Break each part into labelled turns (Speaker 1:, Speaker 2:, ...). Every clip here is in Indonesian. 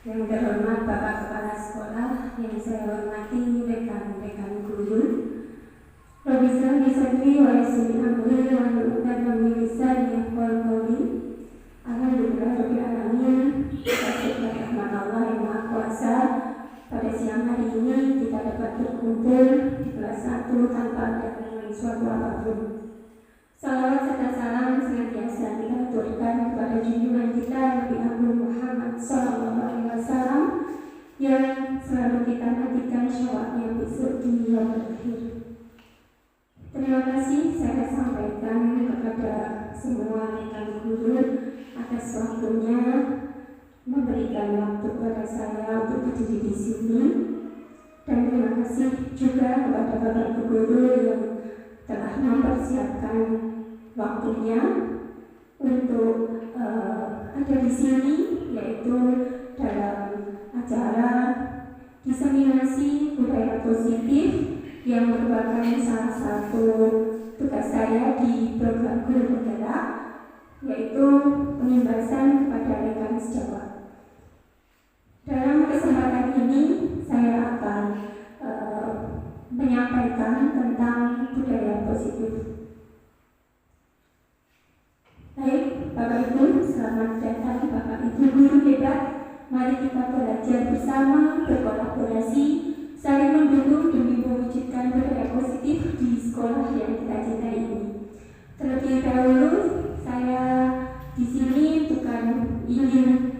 Speaker 1: Yang terhormat Bapak Kepala Sekolah, yang saya hormati rekan-rekan guru, Profesor Disodri Waisuri Amri dan Pemilisan yang Polri, Alhamdulillah Rabbil Alamin. Bersyukur rahmat Allah yang Maha Kuasa, pada siang hari ini kita dapat berkumpul di kelas 1 tanpa ada gangguan suatu apapun. Salawat serta salam senantiasa kita aturkan kepada junjungan kita Nabi Agung Muhammad SAW yang selalu kita nantikan syafaatnya besok di yaumul akhir. Terima kasih saya sampaikan kepada semua rekan guru atas waktunya memberikan waktu kepada saya untuk berdiri di sini, dan terima kasih juga kepada Bapak Guru yang telah mempersiapkan waktunya untuk ada di sini, yaitu dalam acara diseminasi budaya positif yang merupakan salah satu tugas saya di program Guru Penggerak, yaitu pengimbasan kepada rekan sejawat. Dalam kesempatan ini saya akan menyampaikan tentang budaya positif. Baik, Bapak Ibu, selamat datang Bapak Ibu guru hebat. Mari kita belajar bersama, berkolaborasi, saling mendukung demi mewujudkan budaya positif di sekolah yang kita cintai ini. Terlebih dahulu, saya di sini bukan ingin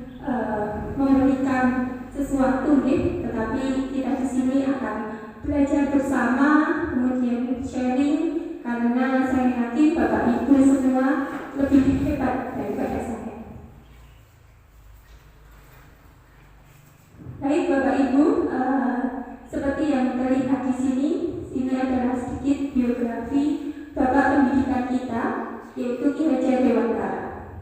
Speaker 1: memberikan sesuatu, tetapi kita di sini akan belajar bersama, kemudian sharing, karena saya yakin Bapak Ibu semua lebih hebat daripada saya. Baik Bapak Ibu, seperti yang terlihat di sini, ini adalah sedikit biografi Bapak pendidikan kita, yaitu Ki Hajar Dewantara.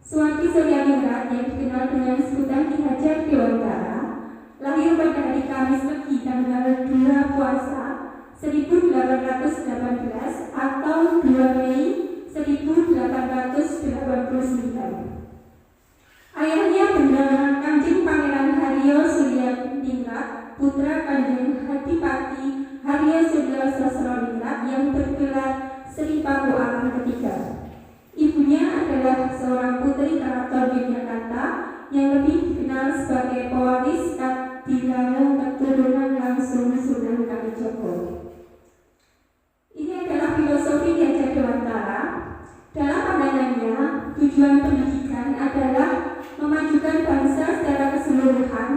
Speaker 1: Suwandi Suryaningrat yang dikenal dengan sebutan Ki Hajar Dewantara lahir pada hari Kamis Legi tanggal 2 Puasa 1818 atau 2 Mei 1889. Ayahnya bernama Kanjeng Pangeran Haryo Suryaningrat, putra Kanjeng Hadipati Haryo Suryo Sosroningrat yang bergelar Sri Paku Alam ketiga. Ibunya adalah seorang putri Keraton Yogyakarta yang lebih dikenal sebagai pewaris Kadilangu keturunan langsung Sunan Kalijogo. Ini adalah filosofi Ki Hajar Dewantara. Dalam pandangannya, tujuan pendidikan adalah memajukan bangsa secara keseluruhan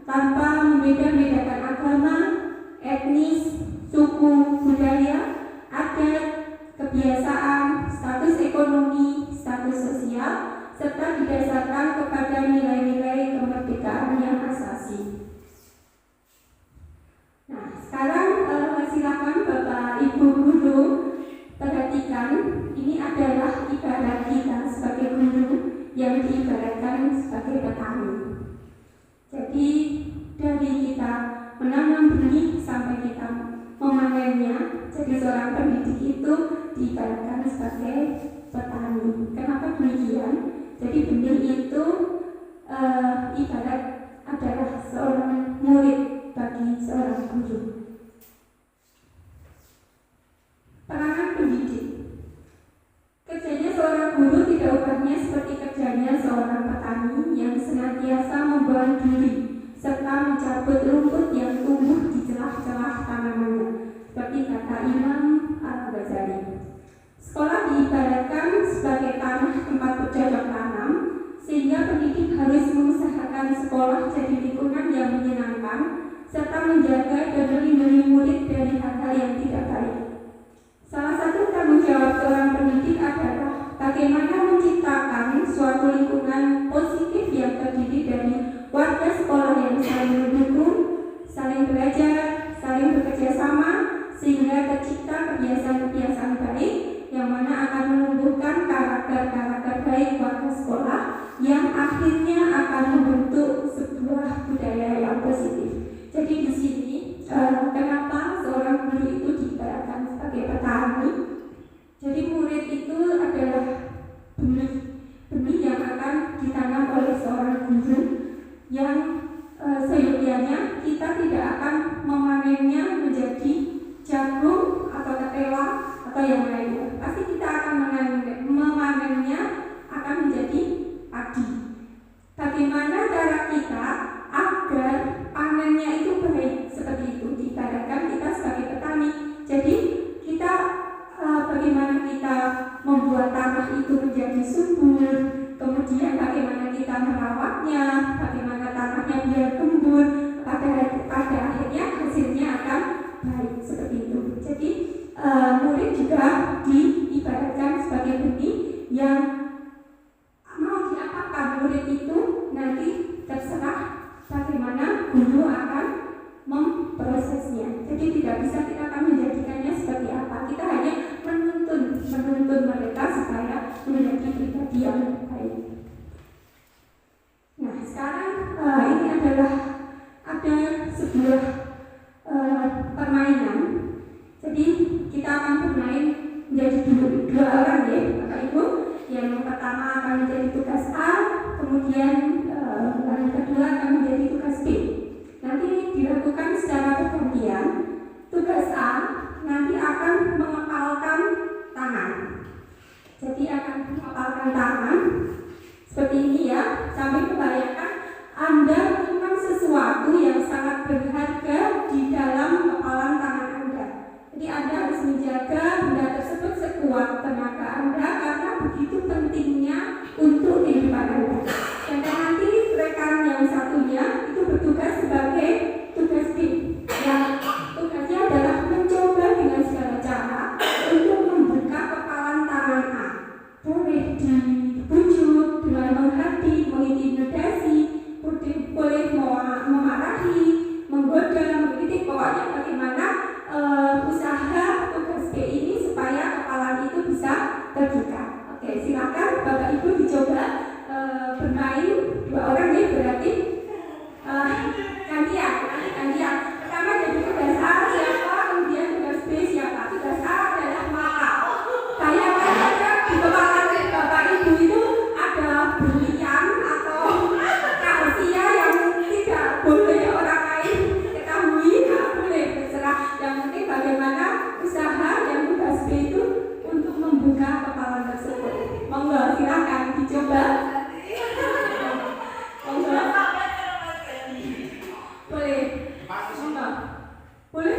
Speaker 1: tanpa membeda-bedakan agama, etnis, suku, budaya, adat, kebiasaan, status ekonomi, status sosial, serta didasarkan kepada nilai-nilai kemerdekaan yang asasi. Nah, sekarang silakan Bapak Ibu guru perhatikan, ini adalah ibarat kita sebagai guru yang diibaratkan sebagai petani. Jadi dari kita menanam benih sampai kita memanennya, jadi seorang pendidik itu diibaratkan sebagai petani. Kenapa demikian? Jadi benih itu ibarat adalah seorang murid bagi seorang guru. Peranan pendidik. Kerjanya seorang guru tidak ubahnya seperti kerjanya seorang petani yang senantiasa membuang duri serta mencabut rumput yang tumbuh di celah-celah tanamannya, seperti kata Imam Al-Ghazali. Sekolah diibaratkan sebagai tanah tempat bercocok tanam, sehingga pendidik harus mengusahakan sekolah jadi lingkungan yang menyenangkan, serta menjaga dan melindungi murid dari hal-hal yang tidak baik. Salah satu tanggung jawab seorang pendidik adalah bagaimana menciptakan suatu lingkungan positif yang terdiri dari warga sekolah yang saling mendukung, saling belajar, saling bekerja sama, sehingga tercipta kebiasaan-kebiasaan baik yang mana akan menumbuhkan karakter-karakter baik warga sekolah yang akhirnya akan membentuk sebuah budaya yang positif. Jadi di sini kenapa seorang guru itu diibaratkan sebagai petani? Jadi murid itu adalah benih yang akan ditanam oleh seorang guru yang seyogianya kita tidak akan memanennya menjadi jagung atau ketela atau yang lainnya. Pasti kita akan memanennya akan menjadi padi. Bagaimana cara kita agar panennya itu baik seperti itu? Diibaratkan kita sebagai petani. Jadi kita bagaimana kita membuat tanah itu menjadi subur, kemudian bagaimana kita merawatnya, bagaimana tanahnya biar gembur, pada akhirnya hasilnya akan baik seperti itu. Jadi murid juga diibaratkan sebagai benih yang mau diapakan murid itu nanti terserah bagaimana guru akan memprosesnya. Jadi tidak bisa kita akan menjadikannya seperti apa. Kita hanya menuntun mereka supaya menjadi pribadi yang baik. Nah, sekarang ini adalah ada sebuah permainan. Jadi kita akan bermain menjadi dua orang ya, Bapak Ibu. Yang pertama akan menjadi tugas A, kemudian yang kedua akan menjadi tugas B. Nanti dilakukan secara bergantian. Tugas A nanti akan mengepalkan tangan. Jadi akan mengepalkan tangan seperti ini ya, sambil membayangkan Anda menyimpan sesuatu yang sangat berharga di dalam kepalan tangan Anda. Jadi Anda harus menjaga benda tersebut sekuat tenaga Anda karena begitu pentingnya untuk kehidupan Anda. Dan nanti rekan yang satunya itu bertugas sebagai tugas B, yang tugasnya adalah mencoba dengan segala cara untuk membuka kepalan tangan A. Boleh dibujuk dengan menghati, mengintimidasi, boleh memarahi, menggoda, mengkritik, pokoknya bagaimana usaha tugas B ini supaya kepalan itu bisa terbuka. Oke, silakan Bapak Ibu dicoba bermain dua orang ya, berarti gantian. Pertama jadi tugas A siapa, kemudian tugas B siapa. Tugas A adalah mata. Bayangkan saja di kepala Bapak Ibu itu ada berlian atau rahasia yang tidak boleh orang lain ketahui. Nah, boleh terserah. Yang penting bagaimana usaha yang tugas B itu untuk membuka kepala tersebut. Monggo silakan dicoba. Monggo. Boleh. Monggo. Boleh.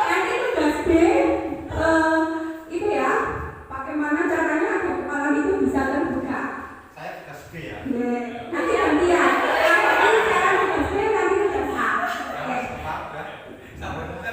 Speaker 1: Nanti tugas B itu ya, bagaimana caranya agar kepala itu bisa terbuka.
Speaker 2: Saya tugas B ya.
Speaker 1: Nanti gantian. Ini sekarang tugas B, nanti tugas A. Satu aja.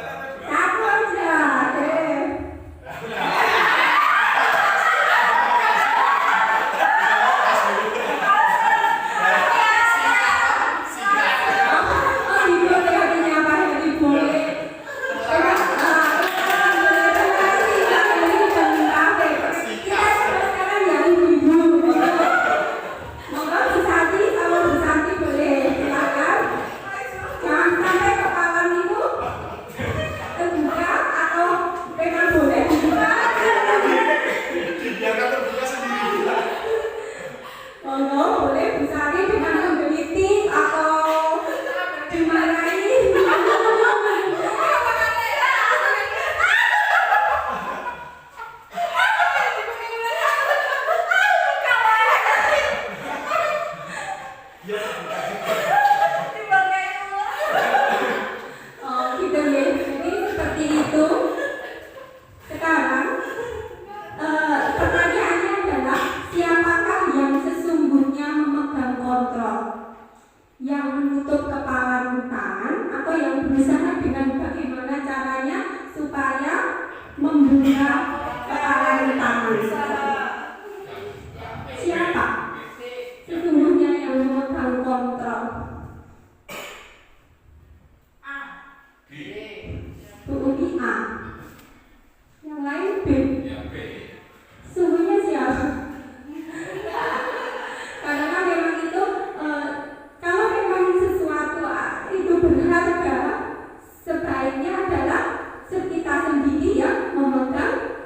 Speaker 1: Sebaiknya adalah kita sendiri yang memegang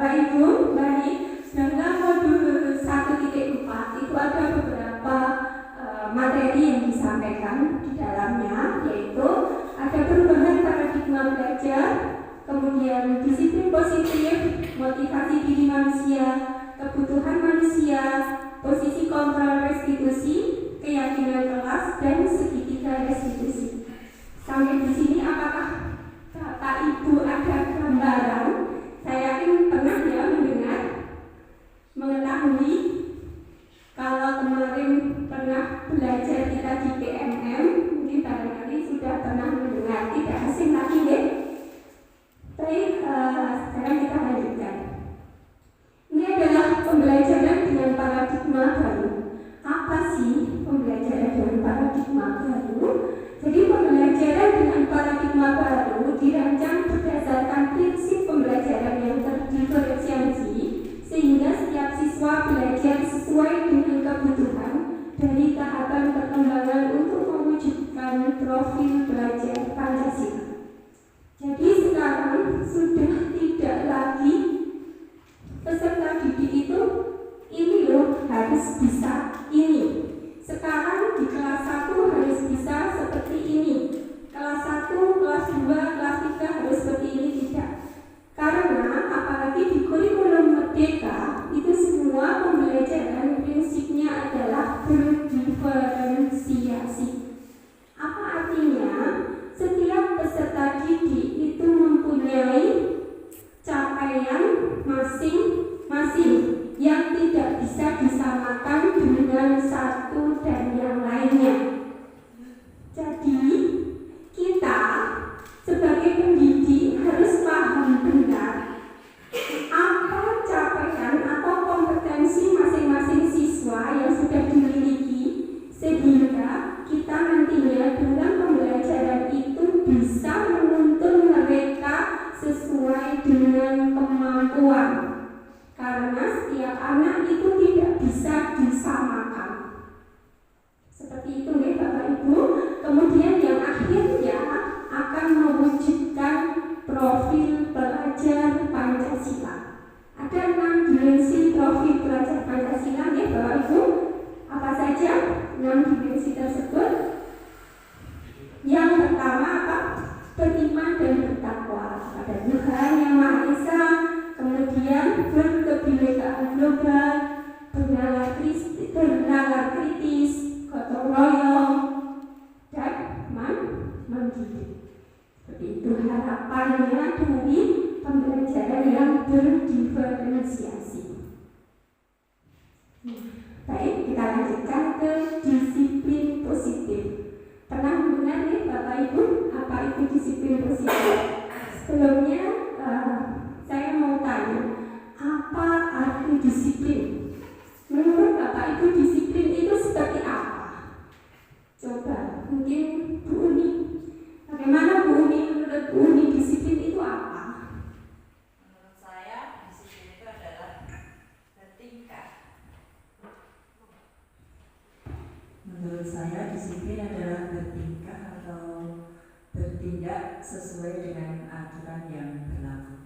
Speaker 1: Bapak Ibu, baik, dalam modul 1.4 itu ada beberapa materi yang disampaikan di dalamnya, yaitu ada perubahan paradigma belajar, kemudian disiplin positif, motivasi diri manusia, kebutuhan manusia, posisi kontrol restitusi, keyakinan kelas, dan segitiga restitusi. Sampai di sini apakah Bapak Ibu ada gambaran? Saya yakin pernah ya mendengar, mengetahui kalau kemarin pernah belajar kita di PMM, mungkin barangkali sudah pernah mendengar, tidak asing lagi ya. Baik, sekarang kita lanjutkan. Ini adalah pembelajaran dengan paradigma baru. Apa sih pembelajaran dengan paradigma baru? Jadi pembelajaran dengan paradigma baru dirancang berdasarkan prinsip pembelajaran yang terdiferensiasi, sehingga setiap siswa belajar sesuai dengan kebutuhan dari tahapan perkembangan untuk mewujudkan profil belajar Pancasila. Jadi sekarang sudah tidak lagi peserta didik itu ini loh harus bisa ini. Sekarang di kelas 1 harus bisa seperti ini. Kelas 1, kelas 2, kelas 3 harus seperti ini, tidak. Karena apalagi di kurikulum Merdeka itu semua pembelajaran prinsipnya adalah berdiferensiasi. Apa artinya? Setiap peserta didik itu mempunyai capaian masing-masing yang tidak bisa disamakan dengan satu dan yang lainnya. Jadi kita sebagai pendidik harus paham benar apa capaian atau kompetensi masing-masing siswa yang sudah dimiliki, sehingga kita nantinya dalam pembelajaran itu bisa menuntun mereka sesuai dengan kemampuan. Karena setiap anak itu tidak bisa disamakan. Seperti itu ya Bapak Ibu. Kemudian yang akhirnya akan mewujudkan profil pelajar Pancasila. Ada 6 dimensi profil pelajar Pancasila ya Bapak Ibu. Apa saja 6 dimensi tersebut? Yang pertama apa? Beriman dan bertakwa pada Tuhan Yang Maha Esa. Kemudian berkebinekaan global, bernalar kritis, gotong royong, dan mendidik. Seperti itu harapannya dari pembelajaran yang berdiferensiasi. Baik, kita lanjutkan ke disiplin positif. Pernah mendengar nih Bapak Ibu apa itu disiplin positif? Sebelumnya saya mau tanya, apa arti disiplin? Menurut Bapak Ibu disiplin itu seperti apa? Coba, mungkin Bu Uni. Bagaimana Bu Uni, menurut Bu Uni disiplin itu apa?
Speaker 2: Menurut saya disiplin itu adalah bertingkah. Menurut saya disiplin adalah bertingkah atau bertindak sesuai dengan aturan yang berlaku.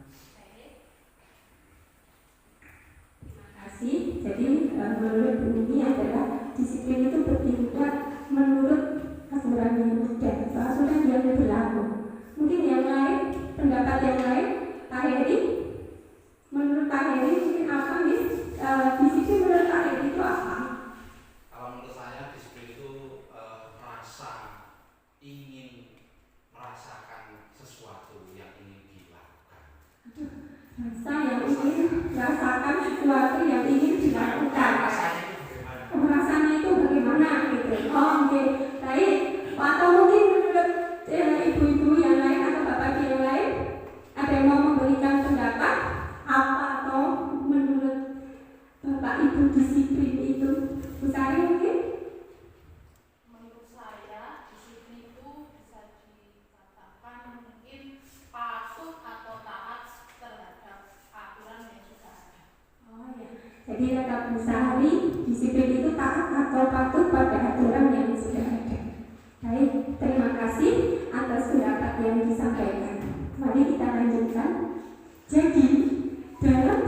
Speaker 1: Jadi menurut ini adalah disiplin itu bertindak menurut aturan yang ada, aturan yang berlaku. Mungkin yang lain, pendapat yang lain, Pak Heri, menurut Pak Heri mungkin apa nih? Disiplin menurut Pak Heri itu apa?
Speaker 3: Kalau menurut saya disiplin itu rasa ingin merasakan sesuatu yang ingin dilakukan.
Speaker 1: Rasa yang ingin merasakan sesuatu yang ingin dilakukan. Rasanya itu bagaimana gitu? Oh, oke. Baik. Atau mungkin menurut ibu-ibu yang lain atau bapak yang lain ada yang mau memberikan pendapat apa atau menurut bapak ibu disiplin itu? Bu Sari mungkin?
Speaker 4: Menurut saya disiplin itu bisa dikatakan mungkin patuh atau taat terhadap aturan yang sudah ada.
Speaker 1: Oh ya. Jadi kata Bu Sari, disiplin itu taat atau patuh pada aturan yang sudah ada. Baik, terima kasih atas pendapat yang disampaikan. Mari kita lanjutkan. Jadi dalam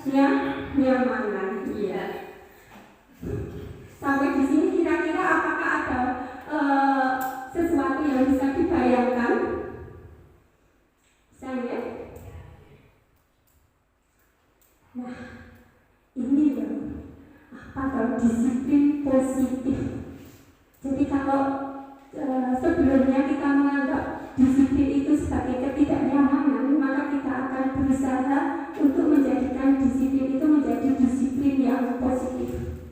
Speaker 1: nyamanan. Iya. Sampai di sini kira-kira apakah ada sesuatu yang bisa dibayangkan? Saya. Nah, ini loh. Apa disiplin positif. Jadi kalau sebelumnya kita menganggap disiplin itu sebagai ketidaknyamanan, maka kita akan berusaha untuk menjadikan disiplin itu menjadi disiplin yang positif.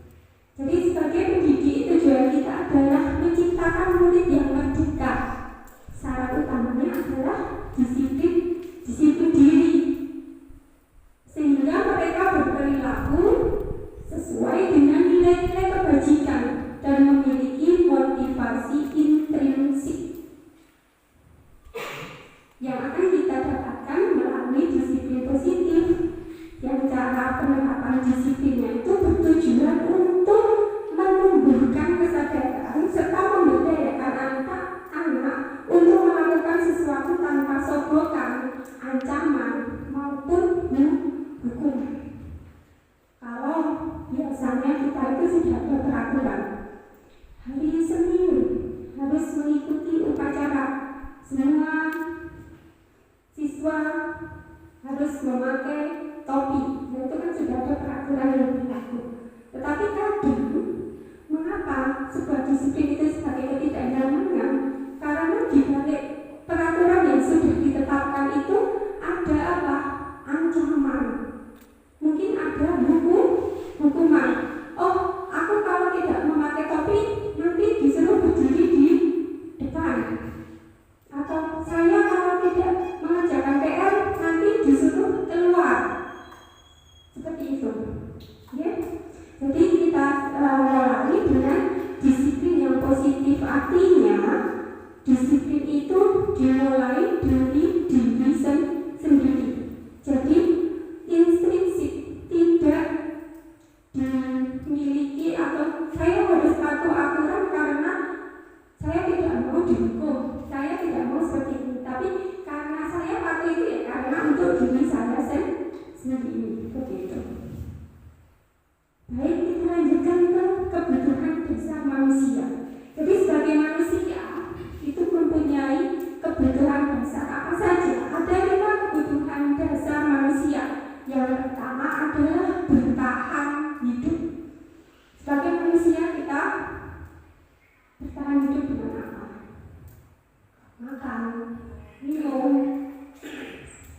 Speaker 1: Jadi sebagai pendidik itu tujuan kita adalah menciptakan murid yang merdeka. Syarat utamanya adalah disiplin diri, sehingga mereka berperilaku sesuai dengan nilai-nilai kebajikan dan memiliki motivasi intrinsik yang akan kita dapatkan melalui disiplin positif, yang cara penerapan disiplinnya itu bertujuan untuk menumbuhkan kesadaran serta memberdayakan anak untuk melakukan sesuatu tanpa sogokan, ancaman maupun hukum. Kalau biasanya kita itu sudah ada peraturan, hari Senin harus mengikuti upacara, semua siswa harus memakai topi. Nah, itu kan sudah ada peraturan yang berlaku. Tetapi kadang, mengapa sebuah disiplin itu sebagai ketidaknyamanan? Karena di balik peraturan yang sudah ditetapkan itu ada apa? Ancaman. Mungkin ada hukuman. Oh, aku kalau tidak memakai topi nanti disuruh berdiri di depan. Atau saya kalau tidak mengerjakan PR nanti disuruh keluar. Seperti itu. Ya. Jadi kita mulai dengan disiplin yang positif, artinya disiplin itu dimulai dari diri sendiri. Jadi intrinsik, tidak dimiliki atau saya harus patuh aturan karena saya tidak mau dihukum, saya tidak mau seperti ini. Tapi karena saya patuh itu ya karena untuk diri saya sendiri, begitu. Baik, kita lanjutkan ke kebutuhan dasar manusia. Jadi sebagai manusia itu mempunyai kebutuhan dasar apa saja? Ada 5 kebutuhan dasar manusia. Yang pertama adalah bertahan hidup. Sebagai manusia kita bertahan hidup dengan apa? Makan, minum,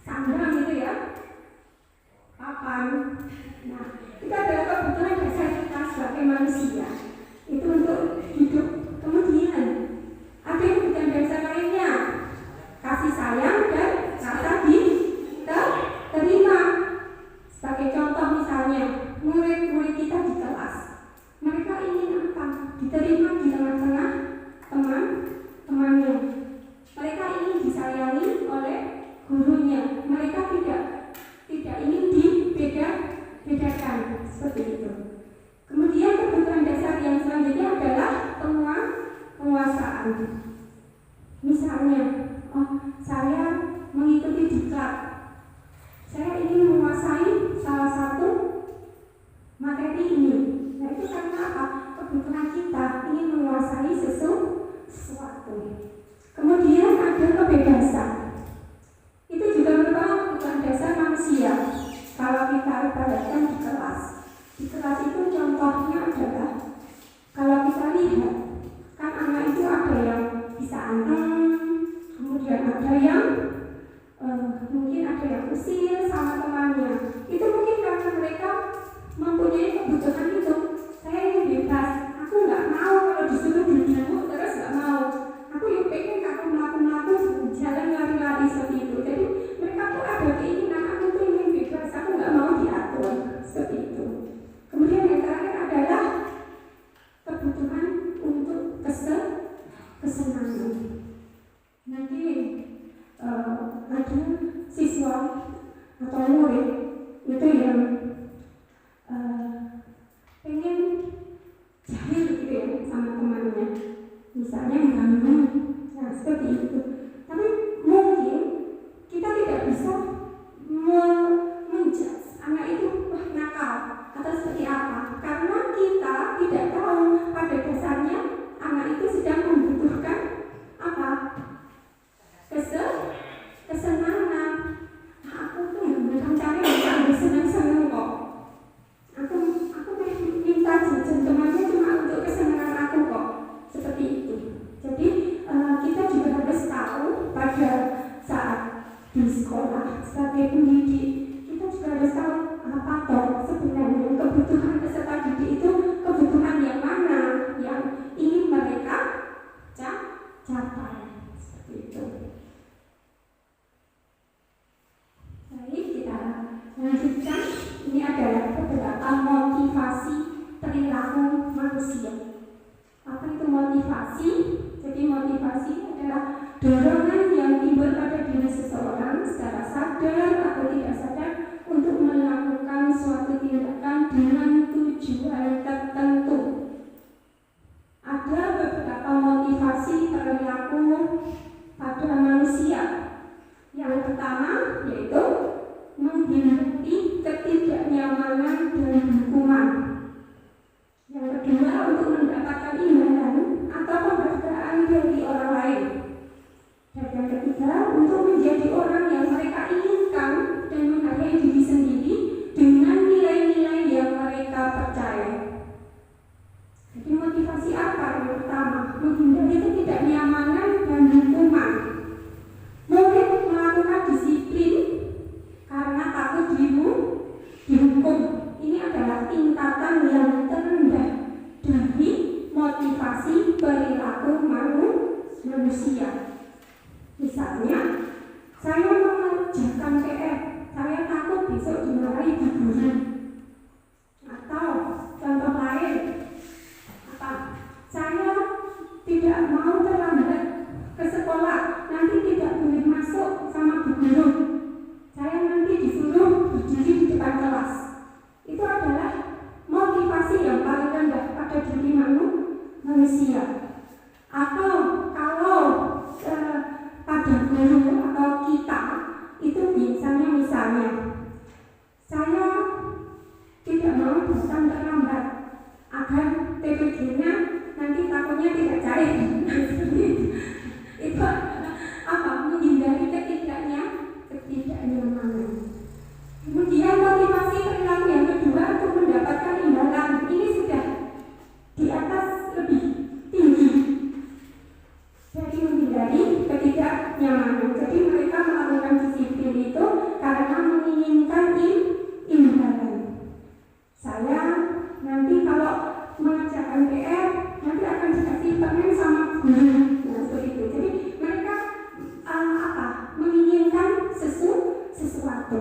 Speaker 1: sandang gitu ya, papan. Nah, itu adalah kebutuhan dasar kita sebagai manusia. Itu untuk hidup. Kemudian ada kebutuhan dasar lainnya, kasih sayang dan rasa diterima. Sebagai contoh misalnya, murid-murid kita di kelas, mereka ingin apa? Diterima di tengah-tengah teman-temannya. Mereka ingin disayangi oleh gurunya. Mereka tidak ingin dibedakan seperti itu. Kemudian kebutuhan dasar yang selanjutnya adalah penguasaan. Misalnya, saya mengikuti diklat. Saya ingin menguasai salah satu materi ini. Nah, itu karena apa? Kebutuhan kita ingin menguasai sesuatu. Kemudian ada kebebasan. Itu juga merupakan kebutuhan dasar manusia. Kalau kita ibaratkan di kelas itu contohnya adalah kalau kita lihat kan anak itu ada yang bisa anteng, kemudian ada yang mungkin ada yang usil sama temannya. Itu mungkin karena mereka mempunyai kebutuhan itu. Saya ingin bebas, aku nggak mau kalau disuruh duduk terus nggak mau. Aku yang pengen aku melaku jalan lari-lari seperti itu. Jadi mereka tuh ada keinginan aku tuh ingin bebas, aku nggak mau diatur seperti itu. Kemudian yang terakhir adalah kebutuhan untuk kesenangan. Nanti ada siswa atau murid itu yang pengen jahil gitu ya sama temannya, misalnya mengganggu, nah seperti itu. Tapi mungkin kita tidak bisa menjudge anak itu di sekolah sebagai pendidik kita juga harus tahu apa toh sebenarnya kebutuhan peserta didik itu kebutuhan yang mana yang ingin mereka capai seperti itu. Baik, kita lanjutkan. Ini adalah beberapa motivasi perilaku manusia. Apa itu motivasi? Jadi motivasi adalah dorongan yang timbul pada diri seseorang secara sadar atau tidak sadar untuk melakukan suatu tindakan dengan tujuan tertentu. Ada beberapa motivasi perilaku pada manusia. Yang pertama yaitu menghindari ketidaknyamanan dan hukuman. Yang kedua untuk mendapatkan imbalan atau penghargaan dari orang lain. Dan yang ketiga untuk menjadi orang yang mereka inginkan dan menghargai diri sendiri dengan nilai-nilai yang mereka percaya. Jadi motivasi apa? Yang pertama, menghindari ketidaknyamanan dan hukuman. Mungkin melakukan disiplin karena takut dihukum. Ini adalah tingkatan yang terendah dari motivasi perilaku manusia. Misalnya, saya mengerjakan PR, saya takut besok dimarahi ibu guru. Atau contoh lain, saya tidak mau terlambat ke sekolah, nanti tidak boleh masuk sama bu guru. Saya nanti disuruh berdiri di depan kelas. Itu adalah motivasi yang paling rendah pada diri manusia. Atau kalau pada guru atau kita itu misalnya saya tidak mau datang terlambat agar TPG-nya nanti takutnya tidak cair. Itu apa? Menghindari ketidaknyamanan. Kemudian motivasi perilaku yang kedua untuk mendapatkan imbalan. Ini sudah di atas lebih tinggi dari menghindari ketidaknyamanan. Jadi mereka melakukan disiplin itu karena menginginkan imbalan. Saya nanti kalau mengerjakan PR nanti akan dikasih permen sama guru. Nah, seperti itu. Jadi mereka menginginkan sesuatu.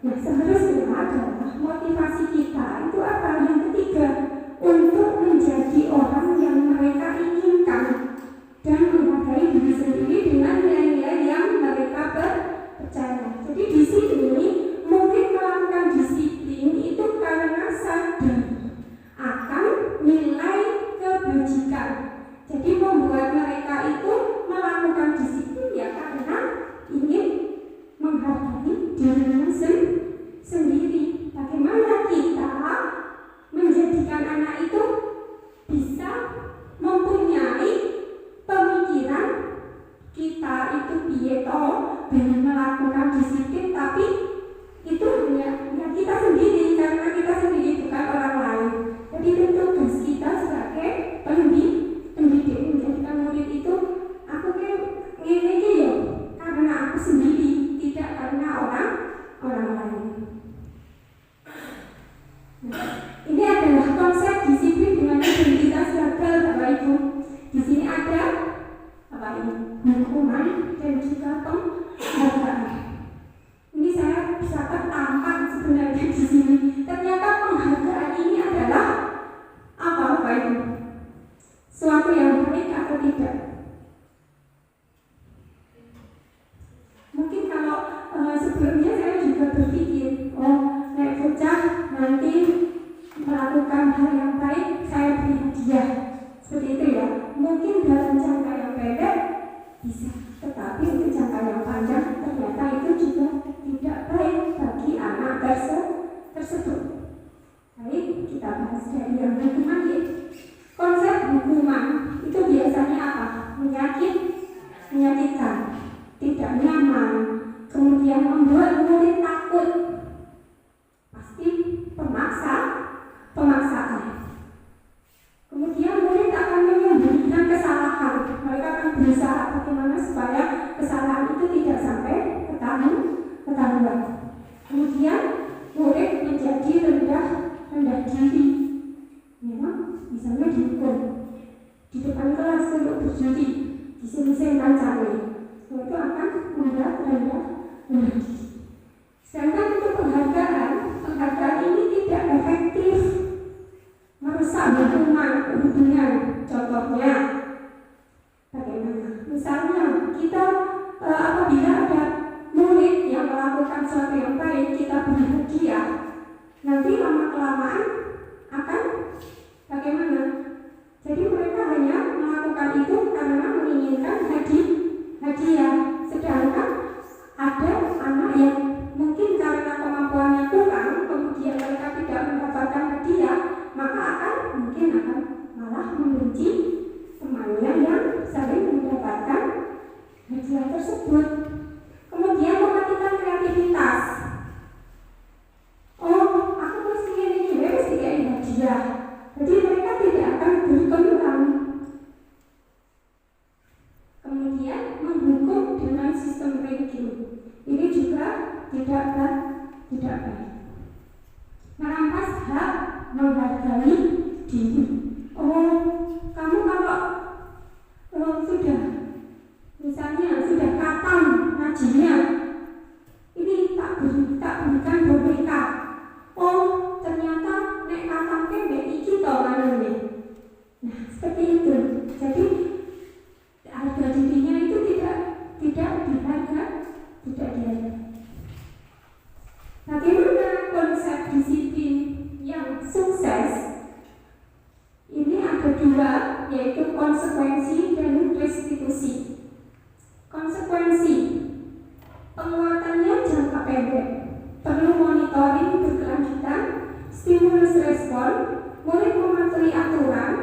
Speaker 1: Nah, seharusnya adalah motivasi kita itu apa? Yang ketiga, untuk menjadi orang yang mereka inginkan dan menghargai diri sendiri dengan nilai-nilai yang mereka percaya. Jadi di sini mungkin melakukan disiplin itu karena sadar akan nilai kebajikan. Jadi membuat mereka itu melakukan disiplin ya karena ingin menghargai dirinya sendiri. Bagaimana kita menjadikan anak itu bisa mempunyai pemikiran kita itu bieto dengan melakukan disiplin, tapi itu hanya kita sendiri karena kita sendiri bukan orang lain. Jadi itu tugas kita sebagai pendidik menjadikan murid itu aku ini ya karena aku sendiri, tidak karena orang lain. Nah, ini adalah konsep disiplin dengan identitas gagal, Bapak Ibu. Di sini ada apa ini? Hukuman dan juga penghargaan. Ini saya bisa tertampar sebenarnya di sini. Ternyata penghargaan ini adalah apa, Bapak Ibu? Suatu yang baik atau tidak? Mungkin kalau sebelumnya saya juga berpikir, naik bocah nanti melakukan hal yang baik, saya beri hadiah. Seperti itu ya. Mungkin dalam jangka yang pendek bisa, tetapi untuk jangka yang panjang ternyata itu juga tidak baik bagi anak tersebut. Baik, kita bahas dari yang hukuman ya. Konsep hukuman itu biasanya apa? Menyakitkan, tidak nyaman, kemudian membuat murid takut. Pasti pemaksaan. Kemudian murid akan menyembunyikan kesalahan. Mereka akan berusaha bagaimana supaya kesalahan itu tidak sampai ketahuan. Sedangkan untuk penghargaan ini tidak efektif, merusak hubungan. Contohnya, bagaimana? Misalnya kita apabila ada murid yang melakukan sesuatu yang baik, kita beri hadiah, nanti lama-kelamaan akan bagaimana? Jadi mereka hanya melakukan itu karena menginginkan hadiah. Sedangkan ada anak yang mungkin karena kemampuannya kurang, kemudian mereka tidak mendapatkan hadiah, maka mungkin akan malah membenci temannya yang sering mendapatkan hadiah tersebut. Kemudian mematikan kreativitas. Oh, aku mesti ini hadiah. Jadi mereka tidak akan berkembang. Kemudian menghukum dengan sistem ranking. Ini juga tidak baik. Merampas hak menghargai diri. Oh, kamu kalau sudah misalnya katam ngajinya, ini tak berikan boneka. Oh, ternyata nek katam kembek iki to manane. Nah, seperti itu. Jadi harga dirinya itu tidak dihargai. Bagaimana konsep disiplin yang sukses? Ini ada dua, yaitu konsekuensi dan restitusi. Konsekuensi, penguatannya jangka pendek, perlu monitoring berkelanjutan, stimulus respon, murid mematuhi aturan,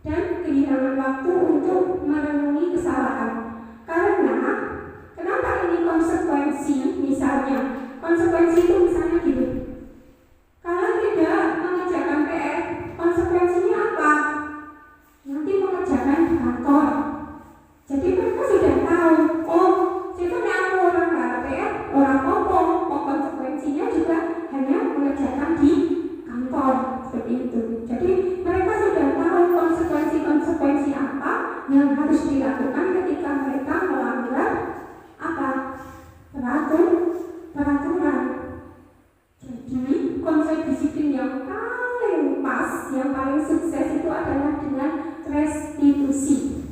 Speaker 1: dan kehilangan waktu untuk merenungi kesalahan. Karena kenapa ini konsekuensi? Konsekuensi itu misalnya gini, kalau tidak mengerjakan PR, konsekuensinya apa? Nanti mengerjakan di kantor. Jadi mereka sudah tahu, oh, sebenarnya aku orang nggak PR, orang kok konsekuensinya juga hanya mengerjakan di kantor, seperti itu. Jadi mereka sudah tahu konsekuensi apa yang harus dilakukan ketika mereka melanggar peraturan. Jadi konsep disiplin yang paling pas, yang paling sukses itu adalah dengan restitusi.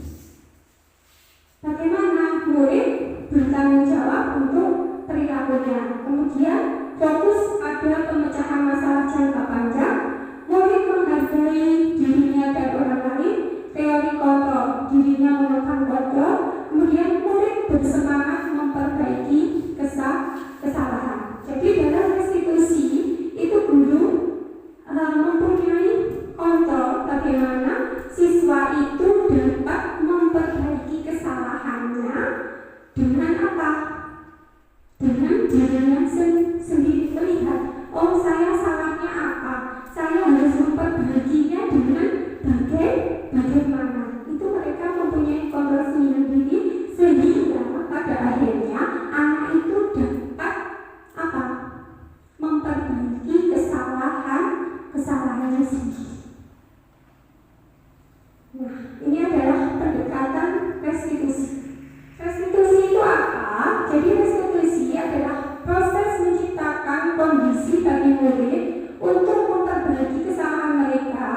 Speaker 1: Bagaimana murid bertanggung jawab untuk perilakunya. Kemudian fokus pada pemecahan masalah jangka panjang. Murid menghargai dirinya dan orang lain. Teori kontrol, dirinya menekan kontrol. Kemudian murid bersemangat memperbaiki kesalahan. Jadi dalam restitusi itu guru mempunyai kontrol bagaimana siswa itu dapat memperbaiki kesalahannya dengan apa? Dengan dirinya sendiri melihat, oh saya salahnya apa? Saya harus memperbaikinya dengan bagaimana? Itu mereka mempunyai kontrol sendiri sehingga pada akhirnya anak itu dapat apa? Memperbaiki kesalahannya sendiri. Nah, ini adalah pendekatan restitusi. Restitusi itu apa? Jadi restitusi adalah proses menciptakan kondisi bagi murid untuk memperbaiki kesalahan mereka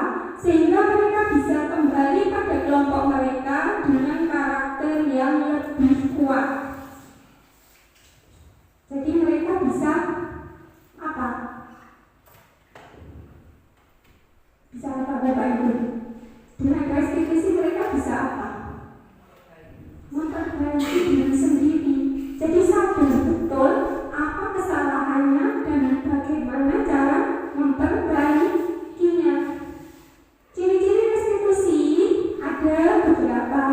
Speaker 1: sehingga mereka bisa kembali pada kelompok mereka dengan karakter yang lebih kuat. Jadi mereka bisa apa? Bisa apa Bapak Ibu? Dengan restitusi mereka bisa apa? Memperbaiki diri sendiri. Jadi sadar betul apa kesalahannya dan bagaimana cara memperbaikinya. Ciri-ciri restitusi ada beberapa,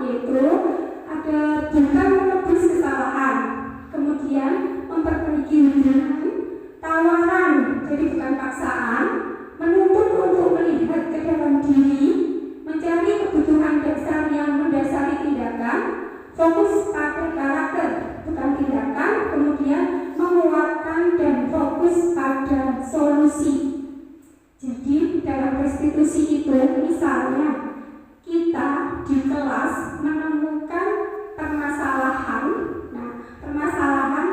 Speaker 1: yaitu ada bukan menebus kesalahan, kemudian memperbaiki hubungan, tawaran, jadi bukan paksaan, menuntut untuk melihat ke dalam diri, mencari kebutuhan dasar yang mendasari tindakan, fokus pada karakter bukan tindakan, kemudian menguatkan dan fokus pada solusi. Jadi dalam restitusi itu misalnya kita di kelas menemukan permasalahan, permasalahan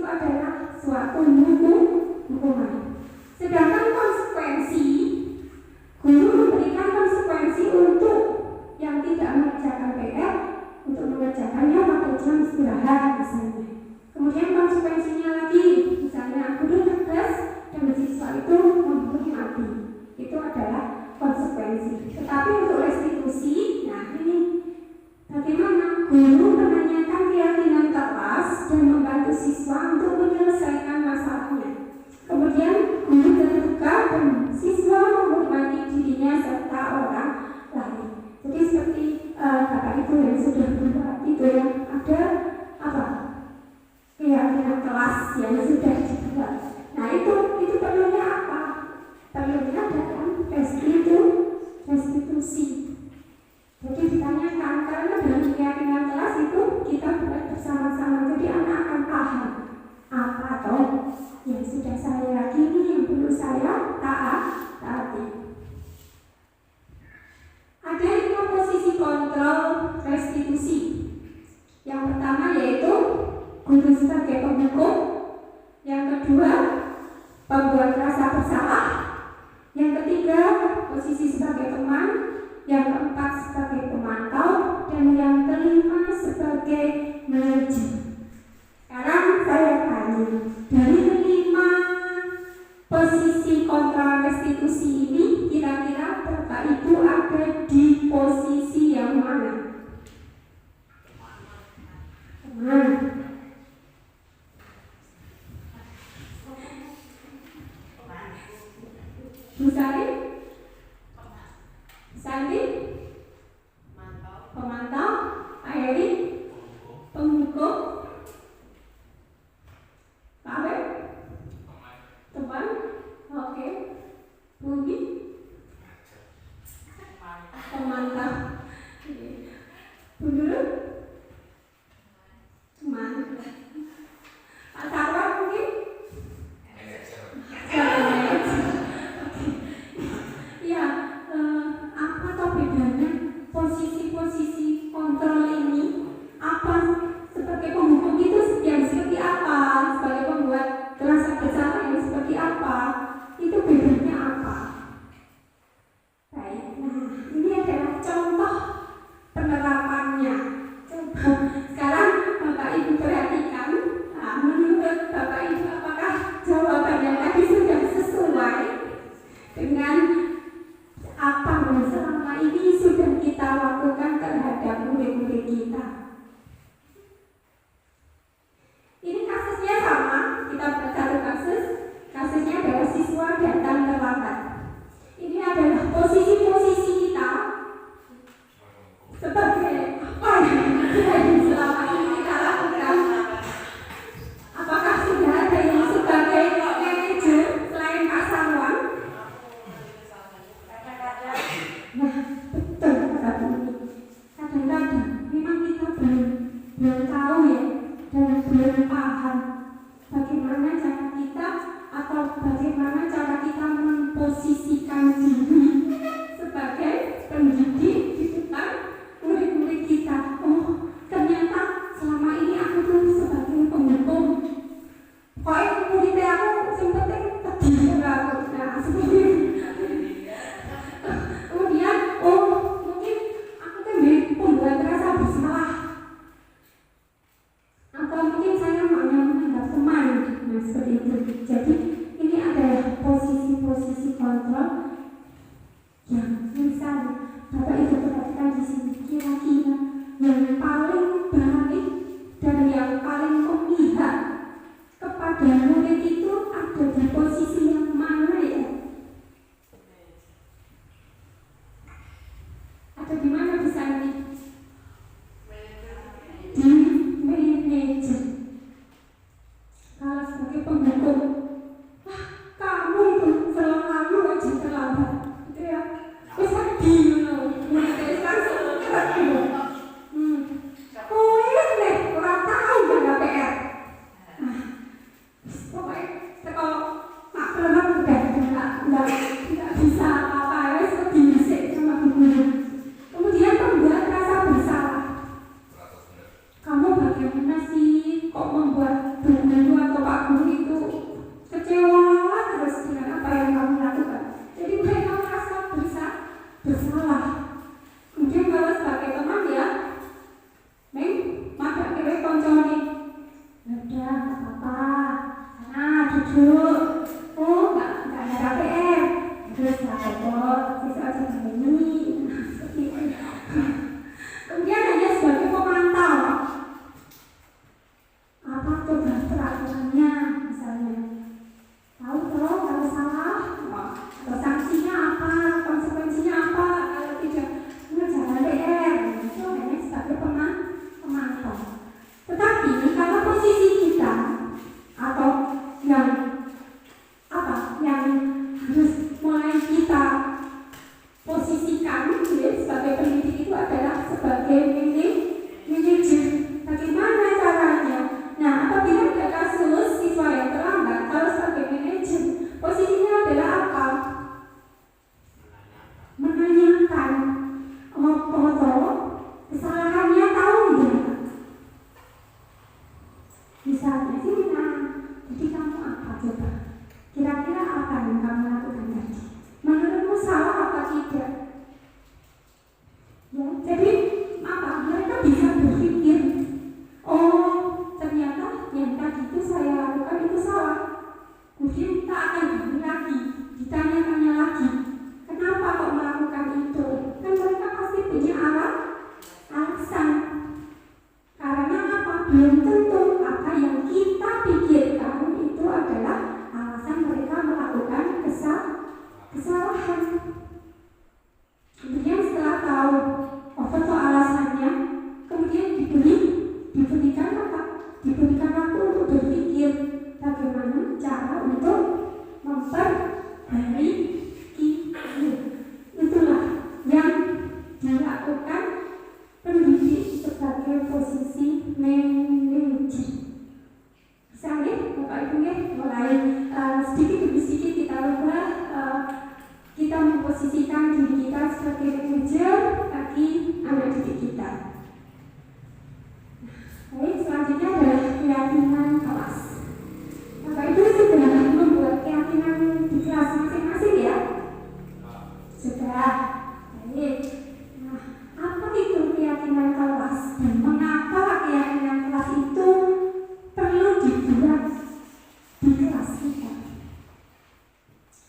Speaker 1: adalah suatu hukuman. Sedangkan konsekuensi, guru memberikan konsekuensi untuk yang tidak mengerjakan PR, untuk mengerjakannya waktu jam istirahat misalnya. Kemudian konsekuensinya lagi, misalnya guru tegas dan siswa itu menghormati, itu adalah konsekuensi. Tetapi untuk restitusi, nah ini bagaimana guru menanyakan keyakinan kelas dan membantu siswa untuk menyelesaikan masalahnya. Kemudian guru terbuka dan siswa menghormati dirinya serta orang lain. Jadi seperti Bapak Ibu yang sudah berbuat itu yang ada apa? Keyakinan kelas yang sudah dibuat. Nah itu perlunya apa? Perlunya dalam restitusi. Jadi ditanyakan karena dalam keyakinan kelas itu kita buat bersama-sama. Jadi anak akan paham apa toh yang sudah saya yakini, yang perlu saya taati. Ada 5 posisi kontrol restitusi. Yang pertama yaitu guru sebagai penghukum. Yang kedua, pembuat rasa bersalah. Yang ketiga, posisi sebagai teman. Yang keempat, sebagai pemantau. Dan yang kelima, sebagai manajer. Sekarang saya tanya, dari 5 posisi kontrol restitusi ini, kira-kira Bapak Ibu ada di posisi yang mana? Teman. Bu Sari? Sandi? Pemantau? Pak Heri? Penghukum? Pak Abel? Teman? Oke. Bumi? Pemantau? Bu Nurul? Teman? Pak Sarwan mungkin? Ya, apa toh bedanya posisi-posisi kontrol ini? Apa sebagai penghukum itu yang seperti apa? Sebagai pembuat rasa bersalah yang seperti apa? Itu bedanya apa? Baik, nah ini adalah contoh penerapannya. Coba sekarang Bapak Ibu perhatikan. Nah, menurut Bapak Ibu apakah jawabannya tadi sudah sesuai dengan apa yang selama ini sudah kita lakukan terhadap murid-murid kita? Ini kasusnya sama, kita buat satu kasusnya adalah siswa datang terlambat. Ini adalah posisi-posisi kita sebagai apa yang selama ini kita lakukan. Apakah sudah ada yang sebagai manajer selain Pak Sarwan? Nah, betul kata Bu ini. Kadang-kadang memang kita belum tahu ya, dan belum paham bagaimana cara kita atau bagaimana cara kita memposisikan diri sebagai pendidik di depan murid-murid kita. Oh, ternyata selama ini aku tuh sebagai penghukum. Kok muridnya aku yang penting pedih aku. Nah, seperti itu. Kemudian, oh mungkin aku kan pembuat rasa bersalah, atau mungkin saya hanya menganggap teman, nah seperti itu. Jadi ini adalah belum tentu apa yang kita pikirkan itu adalah alasan mereka melakukan kesalahan. Kemudian setelah tahu itu alasannya, kemudian diberikan apa? Diberikan waktu untuk berpikir bagaimana cara untuk memperbaiki. Itulah yang dilakukan pendidik sebagai posisi manajer. Misalnya, Bapak Ibu ya, mulai sedikit demi sedikit kita ubah, kita memposisikan diri kita sebagai manajer bagi anak didik kita. Baik, selanjutnya adalah keyakinan kelas. Bapak Ibu sudah membuat keyakinan di kelas masing-masing ya? Sudah. Baik. Nah, apa itu keyakinan kelas dan mengapa keyakinan kelas itu perlu dibuat di kelas kita?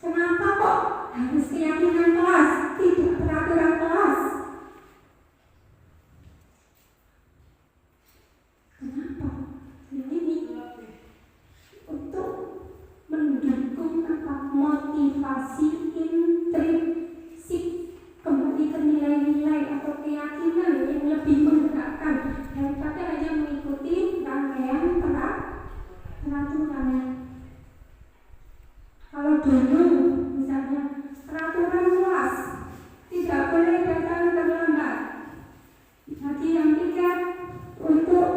Speaker 1: Kenapa kok harus keyakinan kelas, tidak peraturan kelas? Kenapa? Ini untuk mendukung motivasi intrinsik, kembali ke nilai-nilai atau keyakinan yang lebih menggerakkan daripada hanya mengikuti rangkaian peraturan. Kalau dulu misalnya peraturan kelas tidak boleh datang terlambat, bagi yang tiket untuk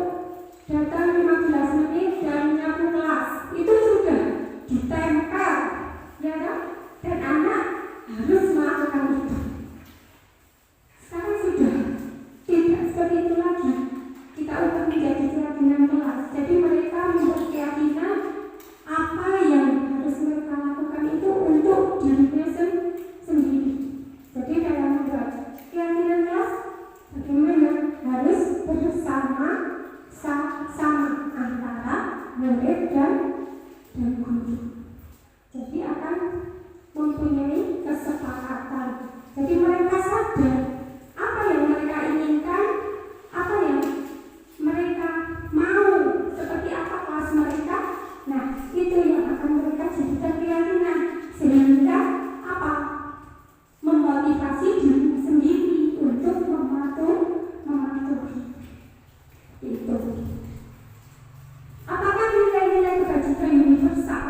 Speaker 1: datang 15 menit dan nyapu kelas, itu sudah ditempel, ya kan? Dan anak harus melakukan itu. Sekarang sudah tidak seperti itu lagi. Kita ubah menjadi keyakinan kelas. Jadi mereka membuat keyakinan apa yang harus mereka lakukan itu untuk dirinya sendiri. Jadi dalam membuat keyakinan kelas, bagaimana harus bersama-sama antara murid dan guru. Jadi akan mempunyai kesepakatan. Jadi mereka sadar apa yang mereka inginkan, apa yang mereka mau, seperti apa kelas mereka. Nah, itu yang akan mereka jadikan keyakinan, sehingga apa? Memotivasi diri sendiri untuk mematuhi itu. Apakah nilai-nilai kebajikan universal?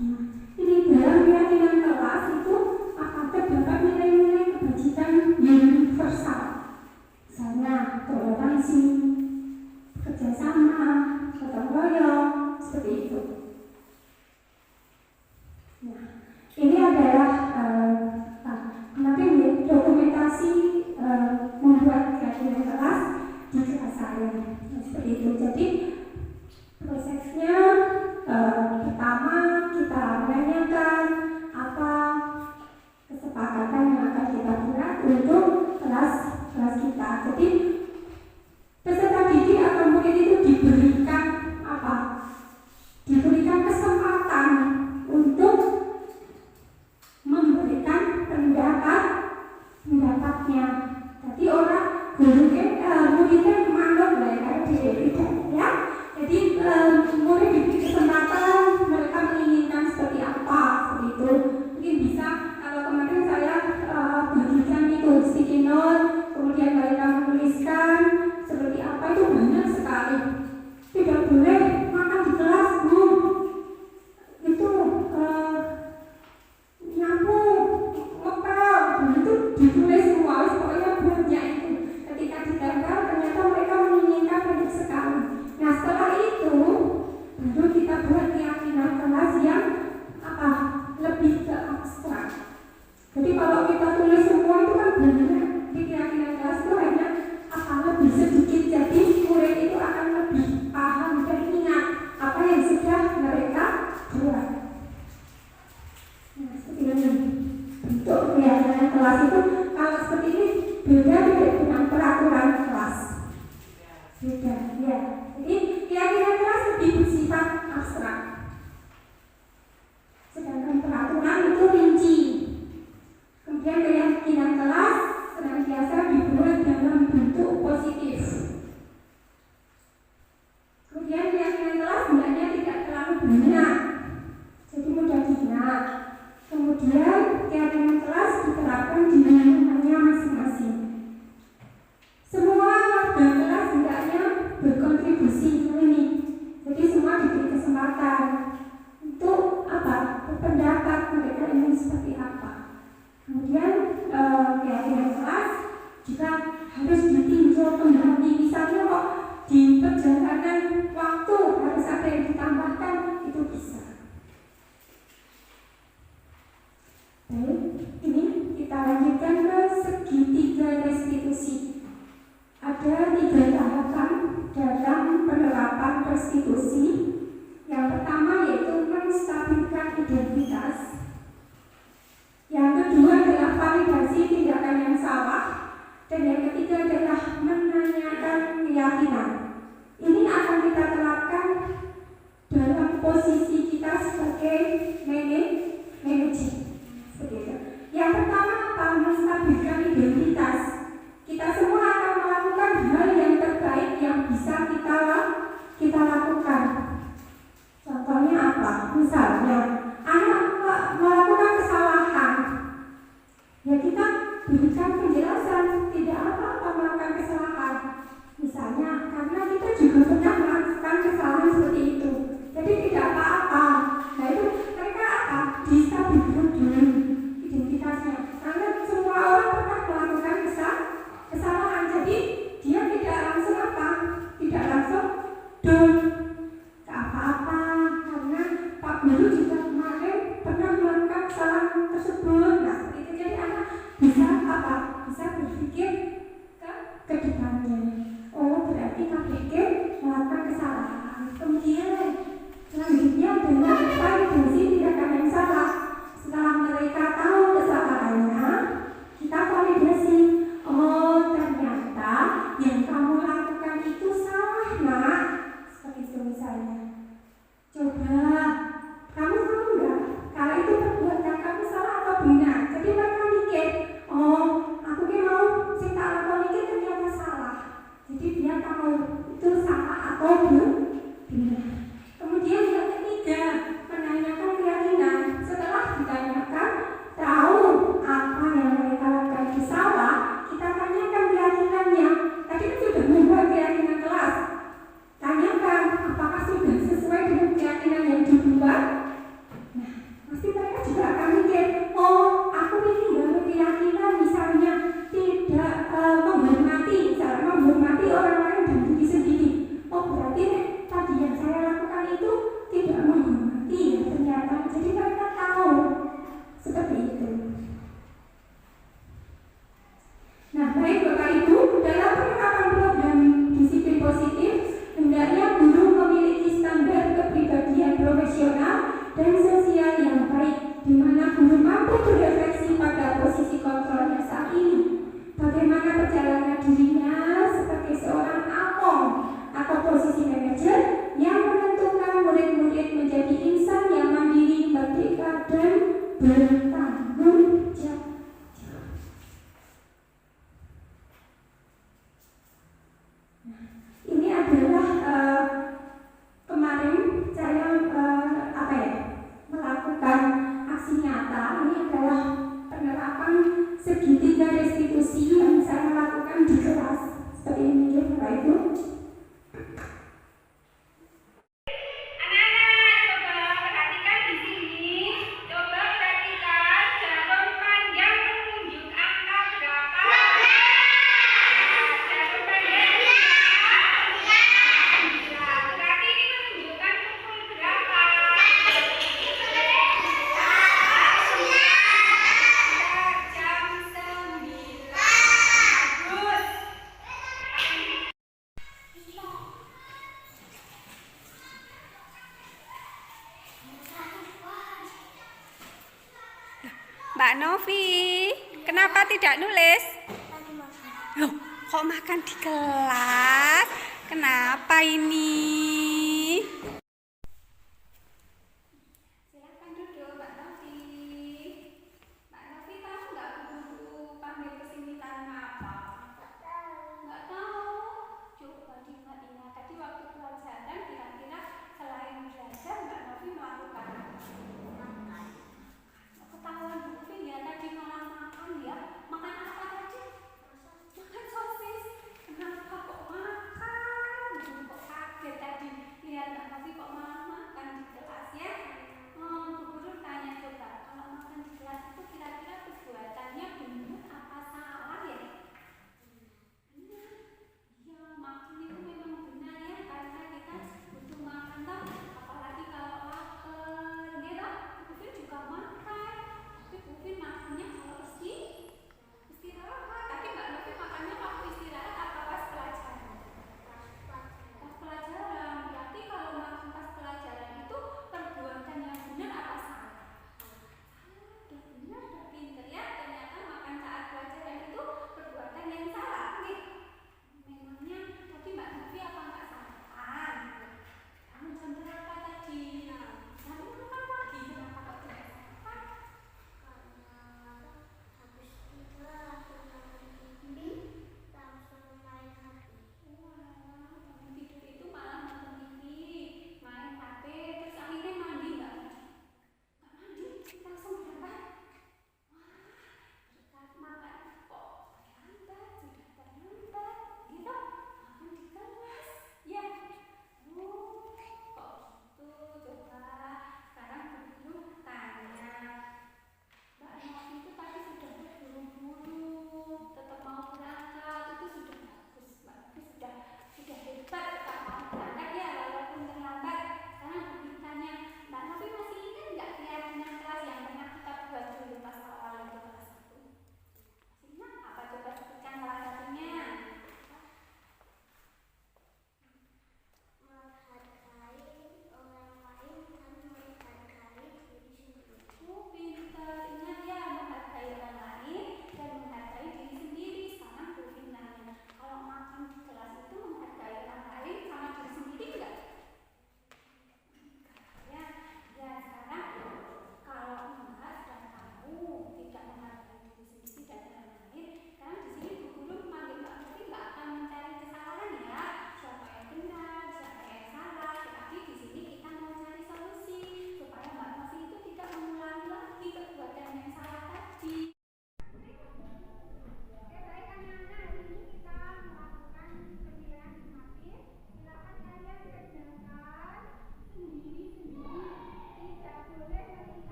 Speaker 1: Nah, ini dalam keyakinan kelas itu akan terdapat nilai-nilai kebajikan universal. Misalnya toleransi, kerjasama, gotong royong, seperti itu. Nah, ini adalah kemarin ya, dokumentasi membuat keyakinan kelas di kelas saya. Nah, seperti itu. Jadi prosesnya pertama kita menanyakan apa kesepakatan yang akan kita buat untuk kelas kita. Jadi peserta didik atau murid itu diberikan apa? Diberikan kesempatan untuk memberikan pendapatnya. Jadi orang muridnya manut kayak tidak ya. Jadi murid diberi kesempatan mereka menginginkan seperti apa, seperti itu. Mungkin bisa kalau kemarin saya bagikan itu sticky note, kemudian mereka menuliskan seperti apa, itu banyak sekali. Tidak boleh makan di kelas, Bu. Itu nyapu, ngepel, itu ditulis semua, pokoknya banyak itu. Ketika ditempel ternyata mereka menginginkan banyak sekali. Nah, setelah itu baru kita buat keyakinan kelas yang apa? Lebih ke abstrak. Jadi kalau kita tulis semua itu kan benar, di keyakinan kelas itu hanya apa lebih sedikit. Jadi murid itu akan lebih paham dan ingat apa yang sudah mereka buat. Nah, seperti ini bentuk keyakinan kelas itu. Kalau seperti ini beda dengan peraturan kelas. Beda, ya. Jadi keyakinan kelas lebih bersifat abstrak. Sedangkan peraturan itu rinci. Kemudian keyakinan kelas senantiasa dibuat dalam bentuk positif. pendapat mereka ingin seperti apa. Kemudian keyakinan kelas juga harus ditinjau kembali, misalnya kok di perjalanan waktu harus ada yang ditambahkan, itu bisa. Baik, ini kita lanjutkan ke segitiga restitusi. Ada 3 tahapan dalam penerapan restitusi. Yang pertama yaitu menstabilkan identitas. Yang kedua adalah validasi tindakan yang salah. Dan yang ketiga adalah menanyakan keyakinan. Ini akan kita terapkan dalam posisi kita sebagai manajer. Yang pertama apa? Menstabilkan identitas. Kita semua akan melakukan hal yang terbaik yang bisa kita lakukan. Contohnya apa? Misalnya anak melakukan kesalahan, ya kita berikan penjelasan, tidak apa-apa melakukan kesalahan. Misalnya karena kita juga pernah melakukan kesalahan seperti itu, jadi tidak apa-apa. Nah itu mereka apa? Distabilkan dulu identitasnya, karena semua orang pernah melakukan kesalahan, jadi dia tidak langsung apa? Tidak langsung down, gak apa-apa, karena Pak Guru juga kemarin pernah melakukan kesalahan tersebut. Nah seperti itu, jadi anak bisa apa? Bisa berpikir ke depannya. Oh berarti KPK melakukan kesalahan. Kemudian selanjutnya adalah validasi tindakan yang salah. Setelah mereka tahu kesalahannya, kita validasi. Oh ternyata yang kamu lakukan itu salah nak. Seperti itu misalnya. Coba kamu tahu nggak kalau itu perbuatan kamu salah atau benar? Jadi mereka mikir, oh aku ini mau cinta atau mikir ternyata salah. Jadi dia tahu itu salah atau benar. Kemudian yang ketiga, menanyakan keyakinan. Setelah ditanyakan, tahu apa yang mereka lakukan itu salah, kita tanyakan keyakinannya. Tadi kan sudah membuat keyakinan kelas. Tanyakan apakah sudah sesuai dengan keyakinan yang dibuat. Nah, pasti mereka juga akan mikir, oh aku ini nggak keyakinan misalnya tidak menghormati orang lain dan diri sendiri. Oh berarti tadi yang saya lakukan itu tidak menghormati ya ternyata. Jadi mereka tahu seperti itu. Nah baik Bapak Ibu, dalam penerapan program disiplin positif, hendaknya guru memiliki standar kepribadian profesional dan sosial yang baik, di mana guru mampu berefleksi pada posisi kontrolnya saat ini. Bagaimana perjalanan dirinya sebagai seorang alkom atau posisi manajer yang menentukan murid-murid menjadi insan yang mandiri, merdeka, dan bertanggung jawab. Ini adalah kemarin saya melakukan aksi nyata. Ini adalah penerapan segitiga restitusi yang saya lakukan di kelas. Seperti ini ya Bapak Ibu.
Speaker 5: Mbak Novi, kenapa tidak nulis? Loh, kok makan di kelas? Kenapa ini?
Speaker 1: Silakan duduk Mbak Novi. Mbak Novi tahu nggak guru panggil kesini karena apa? Nggak tahu. Coba diingat-ingat tadi waktu pelajaran kira-kira selain belajar Mbak Novi melakukan apa? Ketahuan Bu Novi ya tadi malah makan ya. Makan apa tadi? Makan sosis. Kenapa kok makan? Kok kaget tadi lihat Mbak Novi kok malah makan di kelas ya? Bu Guru tanya
Speaker 5: kelas itu kira-kira perbuatannya benar apa salah ya? Benar. Iya, makan itu memang benar ya, karena kita butuh makan toh, apalagi kalau lapar, gitu. Bufin juga makan, tapi Bufin makannya kalau istirahat. Tapi Mbak Novi makannya waktu istirahat apa pas pelajaran? Pas pelajaran. Berarti kalau makan pas pelajaran itu perbuatan yang benar apa salah? Udah benar, udah pinter.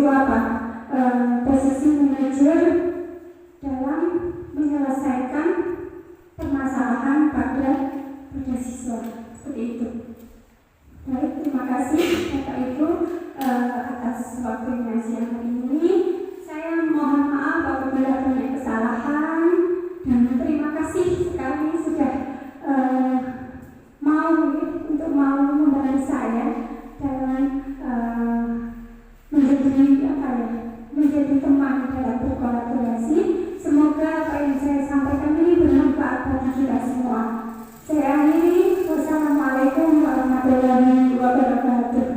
Speaker 1: apa? Posisi manajer dalam menyelesaikan permasalahan pada siswa, seperti itu. Baik, terima kasih Bapak Ibu atas waktunya siang hari ini. Saya mohon maaf apabila banyak kesalahan, dan terima kasih sekali sudah mau membantu saya dalam menjadi teman dalam berkolaborasi. Semoga apa yang saya sampaikan ini bermanfaat bagi kita semua. Saya akhiri. Wassalamualaikum warahmatullahi wabarakatuh.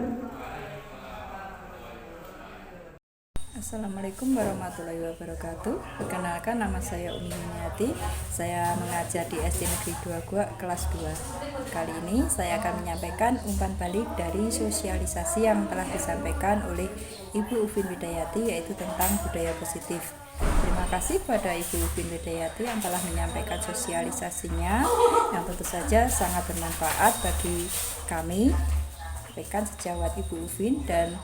Speaker 2: Assalamualaikum warahmatullahi wabarakatuh. Perkenalkan, nama saya Umi Yuniati. Saya mengajar di SD Negeri 2 Guak kelas 2. Kali ini saya akan menyampaikan umpan balik dari sosialisasi yang telah disampaikan oleh Ibu Ufin Widayati, yaitu tentang budaya positif. Terima kasih kepada Ibu Ufin Widayati yang telah menyampaikan sosialisasinya, yang tentu saja sangat bermanfaat bagi kami, rekan sejawat Ibu Ufin, dan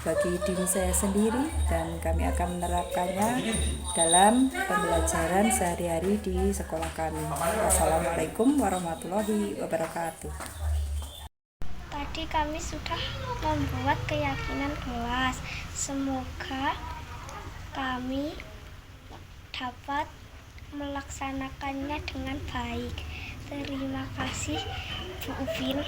Speaker 2: bagi diri saya sendiri, dan kami akan menerapkannya dalam pembelajaran sehari-hari di sekolah kami. Wassalamualaikum warahmatullahi wabarakatuh.
Speaker 6: Tadi kami sudah membuat keyakinan kelas. Semoga kami dapat melaksanakannya dengan baik. Terima kasih Bu Ufin.